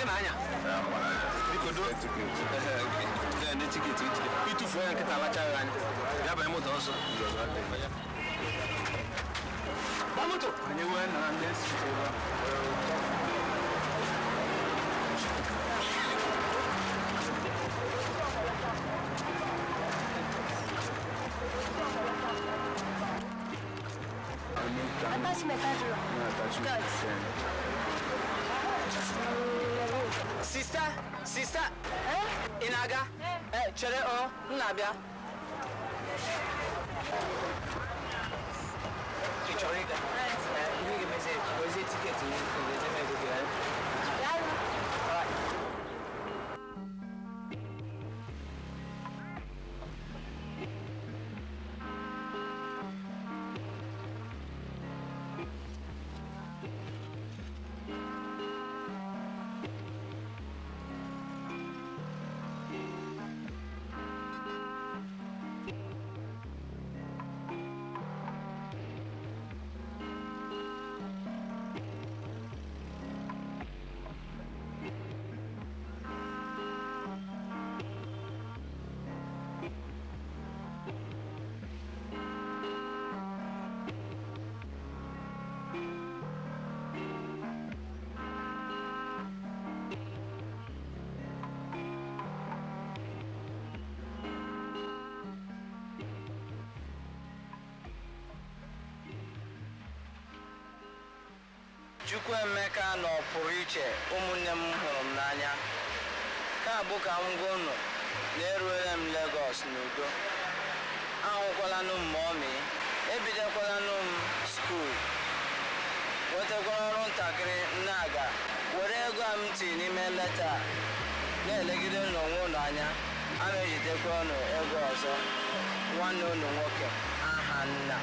nanya. Biko do. The ticket. Itu for yang kita lacaran. Ya ba moto also. Ba moto. Anye we na next over. Sister, Inaga, chere o, nabia. Kichoriga. You give me say, was it ticket to Chukwuemeka no pụrụ iche ụmụnne m hụrụ m n'anya ka bụ ka m gwa unu na-eruere m Lagos n'udo ahụkwala nụ m ọmị ebidokwala nụ m skuul wetakwara ọrụ ntakịrị na-aga were ego a m tiri n'ime leta na-elegide n'onwe unu anya a na-ejitekwa unu ego ọzọ nwanne unu nwoke aha nna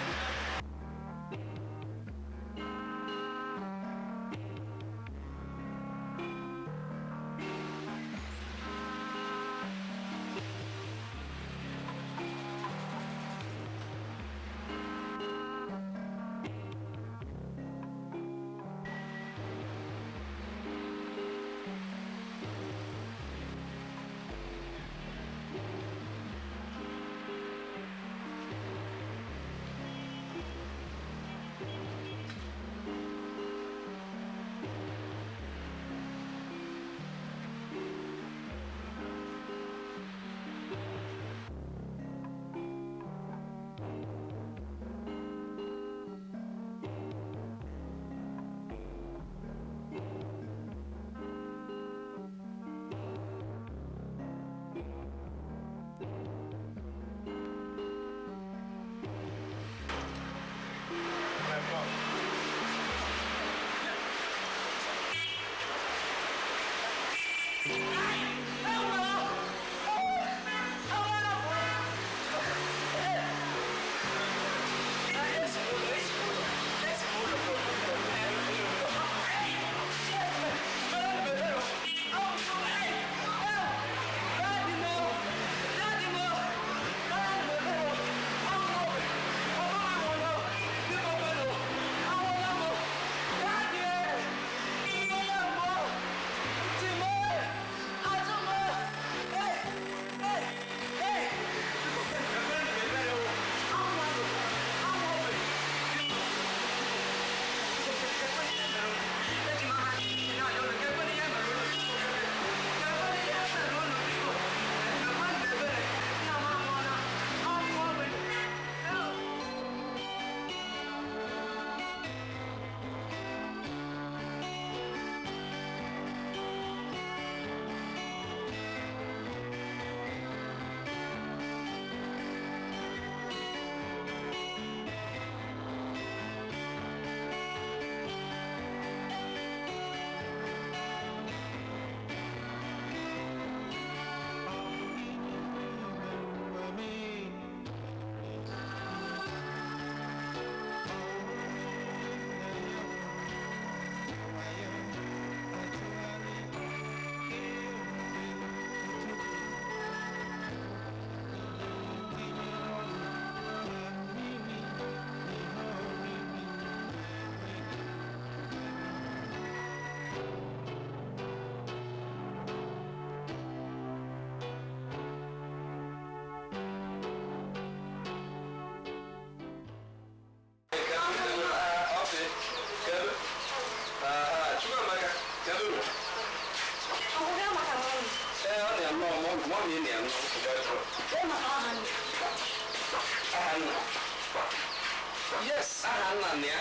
Yes, aha nna ya.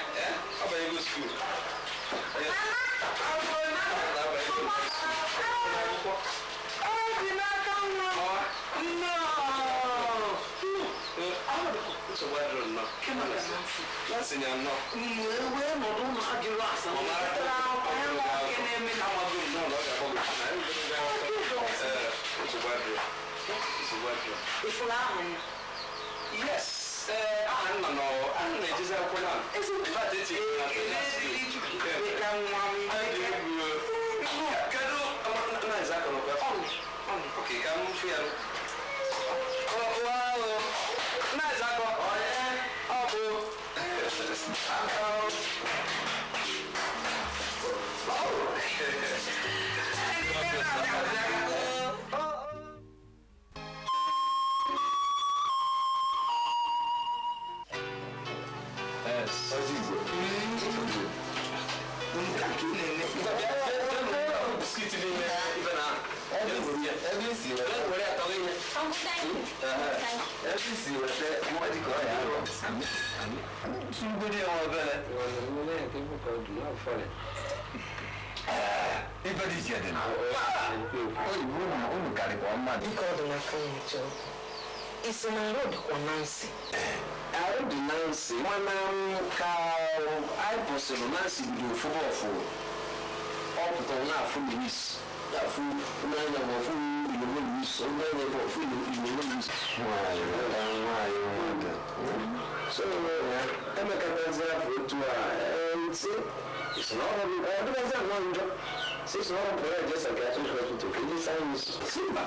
Ọ bụ ego school. Yes, I'm not just a plan. Isn't that it? Okay, come here. Oh, wow. Nice, I go. Oh, yeah. Oh, It's in a road for Nancy. I don't Nancy. When I possible Nancy do football up to now for the miss. That food, nine of a food, you will use so many of food you will use. So, I'm a cancer for 2 hours. It's not one job. 6 months ago, just a cat to finish science. Simba.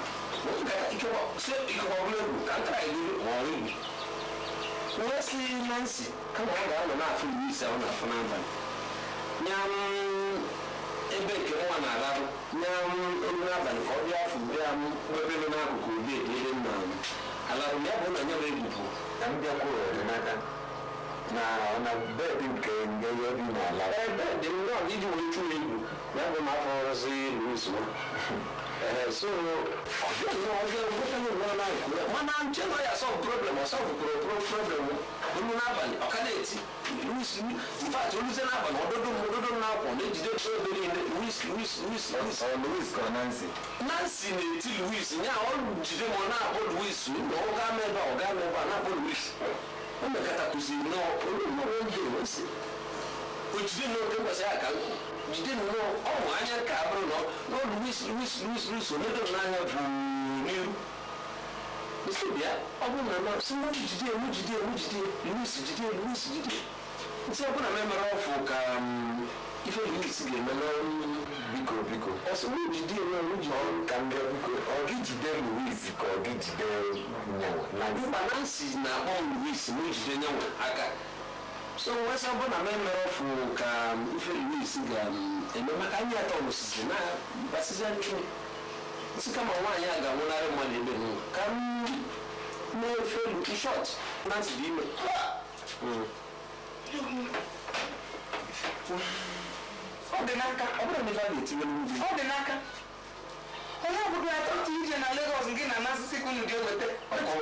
Wesley Nancy, come on down and not from this on a phenomenon. Yam a bake one alarm. Yam in Ravan, or Yam, whether or not could be in allow me and never before. I'm the poor. Now, on a bed in Kane, they will be my life. I bet they will not need you to you. Never my father's Louis. So, when I'm telling you some problem or some problem, when you have an occasion, in fact, you listen up and don't now on it. You don't show Louis or Nancy. Nancy, Louis, now all you don't want to hold Louis, no government or not Louis. I'm a catapussy, no, which didn't know there was a car. You didn't know, oh, I had Cabro, no, Louis, so little line of you. Mr. Bia, I will remember somebody today, which did, Louis. It's a good member of if you use again, Bico. Also, which did, which all can be or get them Louis, or get them, no, like Nancy now, all Louis, which they know, I got. So what's up on a member of if you use and no matter any at all, but it's come on 1 year ago when I don't want to come no fail short. Nancy Beamer. Oh, the Naka, I don't know if oh, the Naka. I thought you didn't Lagos and get a nasty second to deal with it. I call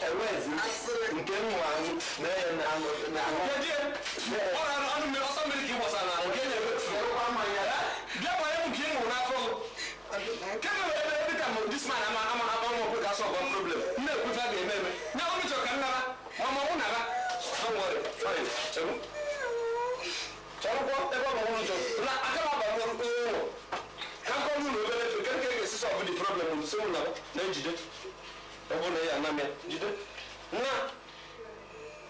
ewezi nke nwa anyị na ọnụ mmiri ọsọ mmiri ka ị gbasara na nke na-ewepụta mmanya bịa gbanye m ka ị nwụrụ n'afọ kemgbe ebe ka m disman ama ka sọ ọgọ problem nne ekwuta ga-eme eme nye ọmụ chọrọ ka nnara mama mụ nara chọrọkwọ ebe ọ bụ ụjọ na aka na abalị ọrụ ụlọ ka nkọ ụlọ obere efe ke ka ga-esi sọbụ dị problem nso m na ejide ọ bụrụ na ya ana m ya jide na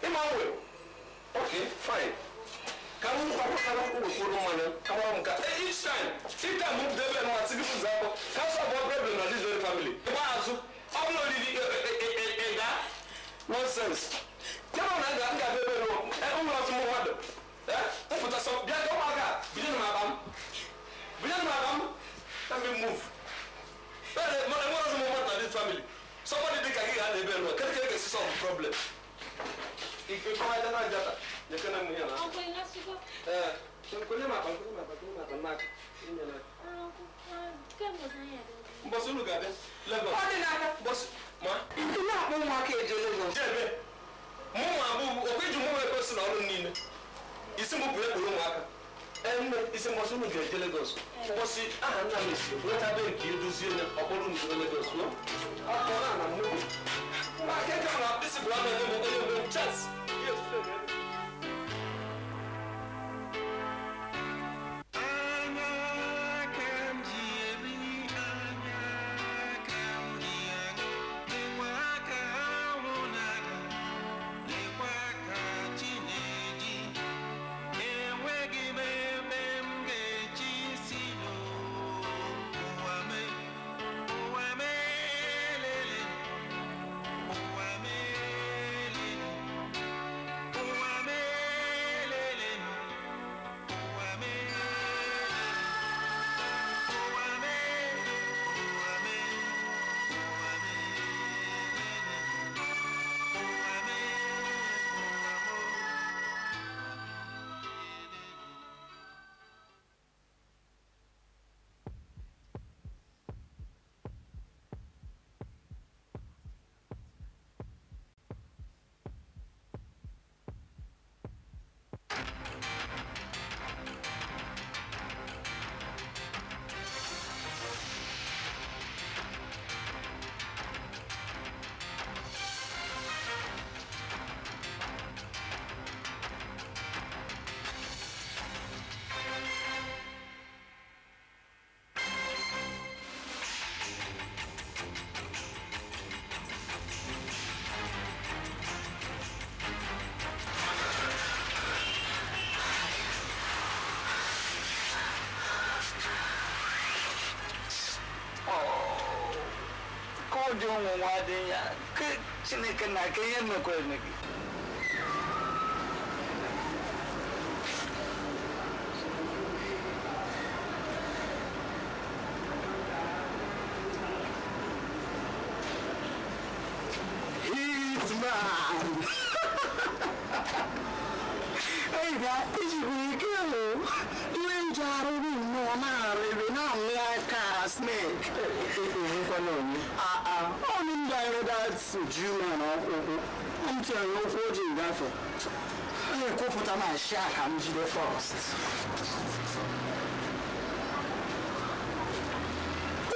ịma nwe ok fine ka m gbakwara ụkpụrụ mmanya ka nwa m ka each time ite m debe nwa tigị ụzọ akpọ ka sọ bụ problem na this very family ịgba azụ ọ bụla oriri ịga nonsense kama na nga ga-ebe ebe ụmụ ọtụ mụ mmadụ mpụta sọ bịa ka ụmụaka bido na akpa m let me move mana enwere ọzọ mụ mmadụ na this family somebody dị ka gị ga na-ebe nwa kedu ka e ga-esi solve problem ịkọwaja na njata nyekena m ihe na nkwenye maka n'aka mbọsị unu ga-abịa Lagos ọ dị n'aka mbọsị ma ndị na-akpọ ụmụaka eje Lagos jebe mụnwa abụ okweji mụnwa ekwesị na ọrụ niile isi m bụ ekporo ụmụaka eme isi mbọsị unu ga-eje Lagos mbọsị aha nna m esi nwetabe nke edozie ọkpọrọ unu Lagos ọkpọrọ a na mmụọ ma keka na isi bụ ọnụ ebe chance dị ụmụ nwa dị ya Chineke na aka ihe mekwara eme gị Hitman! Hey, that is really good. Snake. Only that's Jew and I'm telling you, for you, that's all. I'm going to put on my shack and do the first.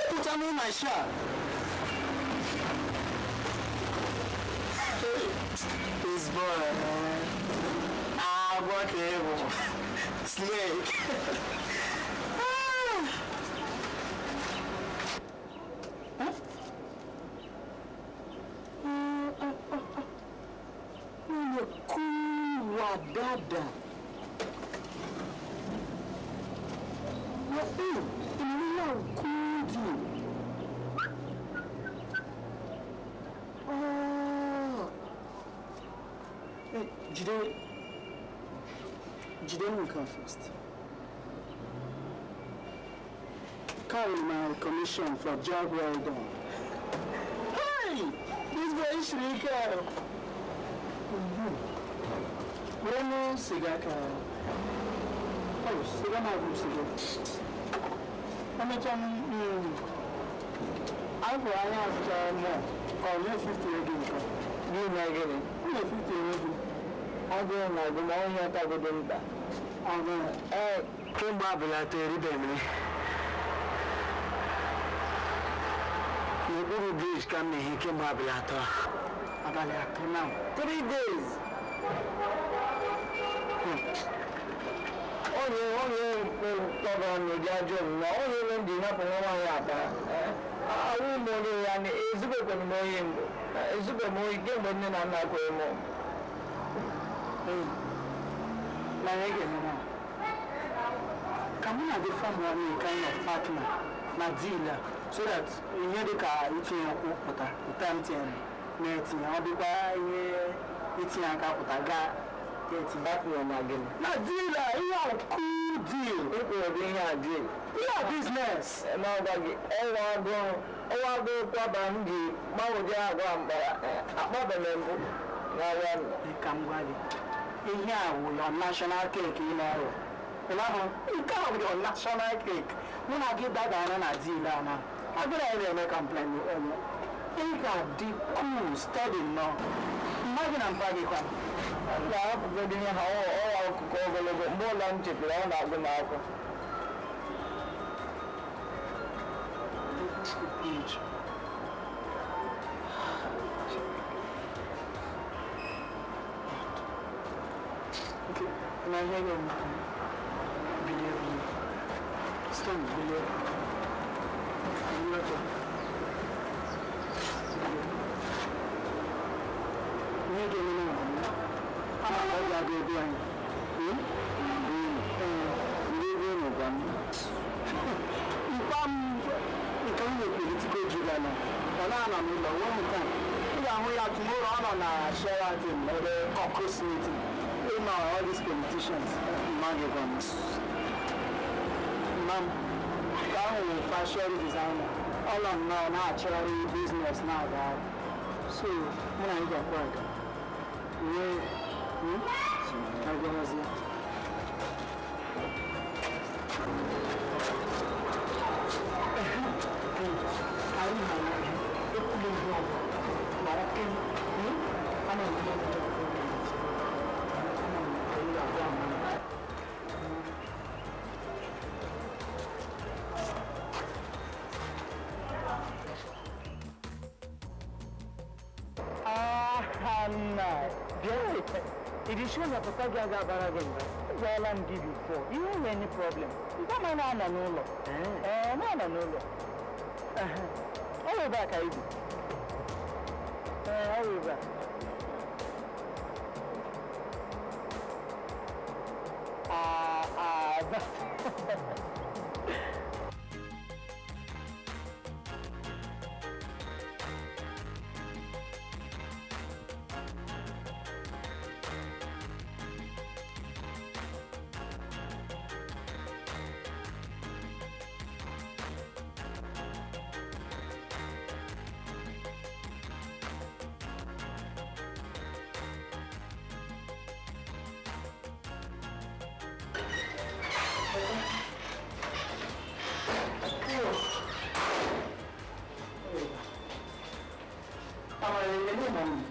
Put on my shack. This boy, whatever. Snake. Dada. Jide will come first. Carry my commission for job well done. Hey! This boy is Shrika. Bueno, cigar. Oh, cigar mais cigar. I have more. Oh, 50 again. Gini gini. Ina fiti webu. Agụ na agụmakwụkwọ ọtagodo mkpa. Kemgbe abụlata eribeghị m. N'okpuru bridge ka m na-ehi kemgbe abalị atọ. Abalị atọ na 3 days. Onye kpọrọ n'ụdị ajọ omume, onye ebe m ji napụ nwa nwaanyị aba. Ahụ m onye ya na ezubekwana m onye mbụ. Ezube m onye kemgbe nne na nna kwere m. na ya ga-eme na ka mụ na gị fọm one kind of partner na deal a so that ihe dị ka itinye ụkwụ pụta ụta m tinyere na-etinye ọ dịkwa ihe itinye aka pụta gaa etinye Partner na gịnị? na deal a ihe a cool deal Ịkwụrụ ihe a deal. ihe a business N'ọgwa gị, ọnwa agụ kwaba m ji gbanwụdị agwa mkpara akpabeghị mbụ n'ọnwa nọ. ka m gwa gị ihe a wụ your national cake ị na-arụ ịnahụ nke a wụ your national cake mụ na gị dabara na deal a na agụrụ anyị na-eme kampen onye ị ga-adị cool steady nnọọ mma gị na mpa gị kwa Ga-ahapụgodị ihe ha ọwa akụkọ ogologo mgbe ụlọ m chepere ọ na-agụ m akwụkwọ. na ihe ga-eme bilie stand bilie ihe ga-eme na a na-akpọ ya ga ebi anyị Ndị ebe unu gwa m. mkpa m nke m na-epolitiko juru na ọ na-anọ n'ụlọ one time ị ga-ahụ ya tomorrow ọ nọ na Sheraton ebe caucus meeting ịnọ all these politicians mmadụ gwa m mma m ka ahụ wụ fashion designer ọ nọ nnọọ na-achọrị business na-aga so mụ na ị ga-akwa aga wee agarazie It is sure that Papa Gaga Baragain, well, I'm give you four. You have any problem? You don't mind on a nolo. Not a nolo. I'll be back, I do. I'll be back.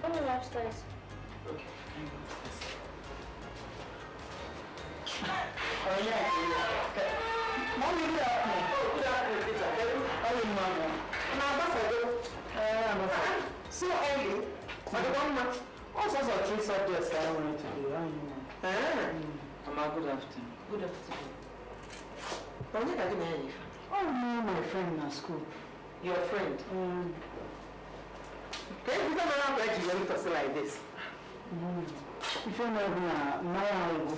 Only upstairs. Okay. Oh yeah. Mom, you do so early. But one month. All sorts of 3 subjects I wanted to do. Good afternoon. Good afternoon. But what are you doing? Oh no, my friend at school. Your friend? Can you come around like you want to say like this? If you know my uncle.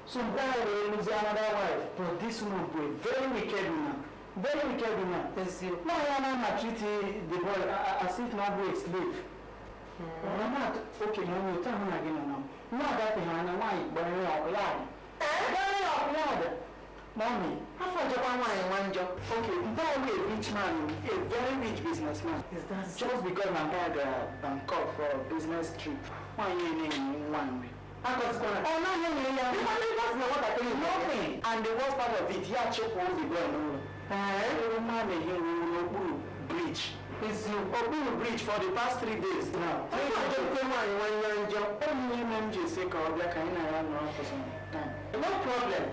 So that will lose another wife. But this woman will be very wicked woman. Very wicked woman. Yes, you. No, I am not treating the boy as if not be a slave. I'm not okay, no, you tell me again now. Not that thing, I know why, but you're out loud. Very out loud. Mommy, how far Japan one job? Okay, that will be a rich man, a very rich businessman. Is that Just because my dad Bangkok for a business trip. Why you name one way? How does it go? Oh, no, that's not what I tell you. Nothing. And the worst part of it, yeah, check all the girl. The man, he will bridge. is Oburu Bridge for the past 3 days now. I don't know why you're only MMJ say, or black and I know for some time. No problem.